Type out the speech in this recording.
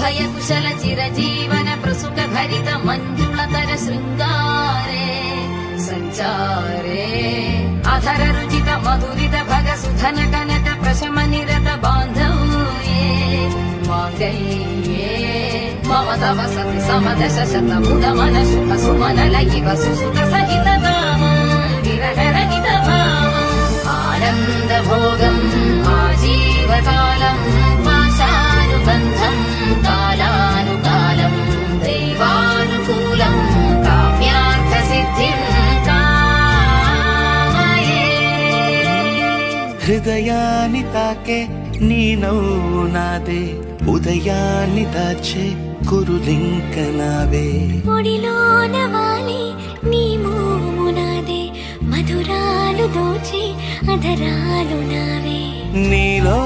అభయ కుశల చిరజీవన ప్రసుక భరిత మంజుళతర శృంగారే సంచారే అధర రుచిత మధురిత భగ సుధన కనక ప్రశమ నిరత బాంధవ్యే మాంగళ్యే మమ తవ సతి సమదశ శత ముదమన శుభ సుమనల ఇవ సుసుత సహిత కామం విరహరహిత భావం ఆనంద భోగం ఆజీవకాలం పాశానుబంధం కాలానుకాలం దైవానుకూలం కామ్యార్థ సిద్ధిం కామయే. హృదయాన్ని తాకే నీ నవ్వు నాదే, ఉదయాన్ని దాచే కురులింక నావే. ఒడిలోన వాలి నీ మోము నాదే, మధురాలు దోచి అధరాలు నావే. నీలో